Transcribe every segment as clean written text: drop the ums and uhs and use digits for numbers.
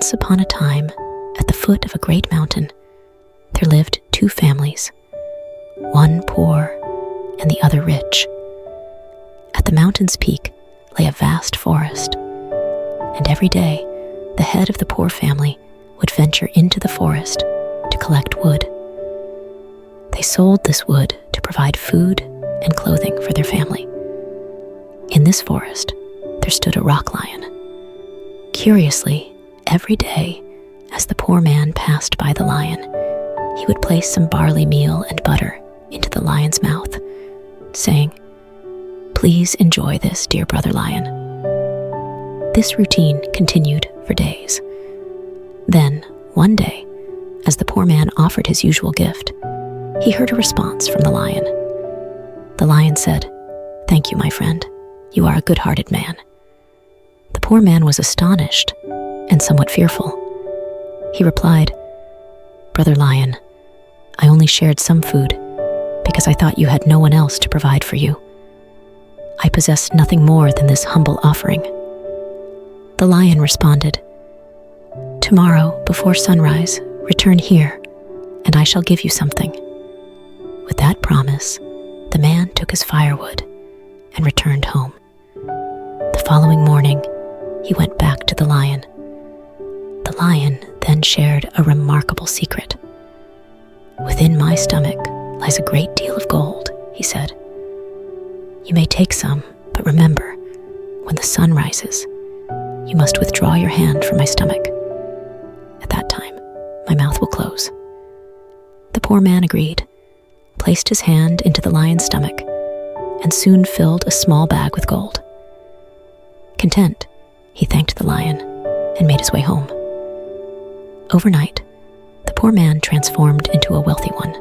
Once upon a time, at the foot of a great mountain, there lived two families, one poor and the other rich. At the mountain's peak lay a vast forest, and every day the head of the poor family would venture into the forest to collect wood. They sold this wood to provide food and clothing for their family. In this forest, there stood a rock lion. Curiously, every day, as the poor man passed by the lion, he would place some barley meal and butter into the lion's mouth, saying, "Please enjoy this, dear brother lion." This routine continued for days. Then, one day, as the poor man offered his usual gift, he heard a response from the lion. The lion said, "Thank you, my friend. You are a good-hearted man." The poor man was astonished and somewhat fearful. He replied, "Brother Lion, I only shared some food because I thought you had no one else to provide for you. I possess nothing more than this humble offering." The lion responded, "Tomorrow, before sunrise, return here, and I shall give you something." With that promise, the man took his firewood and returned home. The following morning, he went back to the lion. The lion then shared a remarkable secret. "Within my stomach lies a great deal of gold," he said. "You may take some, but remember, when the sun rises, you must withdraw your hand from my stomach. At that time, my mouth will close." The poor man agreed, placed his hand into the lion's stomach, and soon filled a small bag with gold. Content, he thanked the lion and made his way home. Overnight, the poor man transformed into a wealthy one.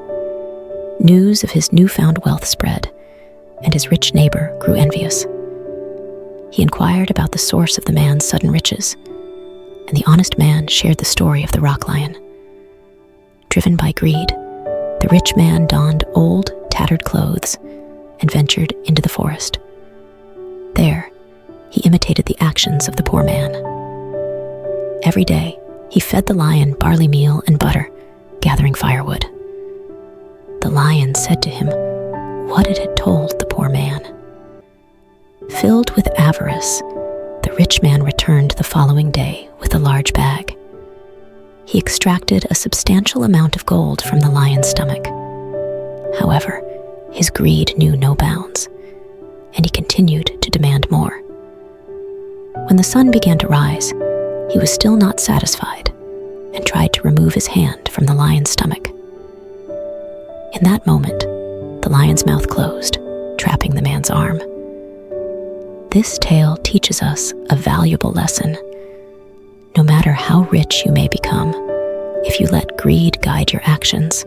News of his newfound wealth spread, and his rich neighbor grew envious. He inquired about the source of the man's sudden riches, and the honest man shared the story of the rock lion. Driven by greed, the rich man donned old, tattered clothes and ventured into the forest. There, he imitated the actions of the poor man. Every day, he fed the lion barley meal and butter, gathering firewood. The lion said to him what it had told the poor man. Filled with avarice, the rich man returned the following day with a large bag. He extracted a substantial amount of gold from the lion's stomach. However, his greed knew no bounds, and he continued to demand more. When the sun began to rise, he was still not satisfied and tried to remove his hand from the lion's stomach. In that moment, the lion's mouth closed, trapping the man's arm. This tale teaches us a valuable lesson. No matter how rich you may become, if you let greed guide your actions,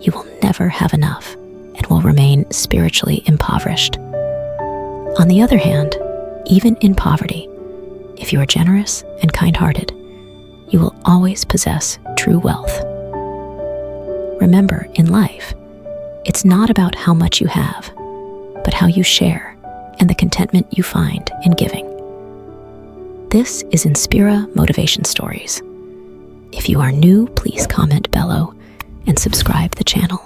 you will never have enough and will remain spiritually impoverished. On the other hand, even in poverty, if you are generous and kind-hearted, you will always possess true wealth. Remember, in life, it's not about how much you have, but how you share and the contentment you find in giving. This is Inspira Motivation Stories. If you are new, please comment below and subscribe the channel.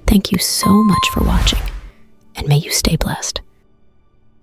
Thank you so much for watching, and may you stay blessed.